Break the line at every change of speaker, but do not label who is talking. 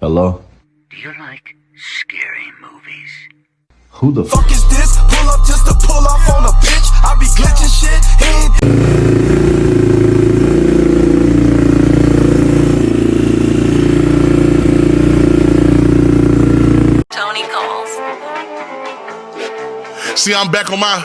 Hello?
Do you like scary movies?
Who the
Fuck is this? Pull up just to pull off on a bitch. I be glitching shit.
Tony calls.
See, I'm back on my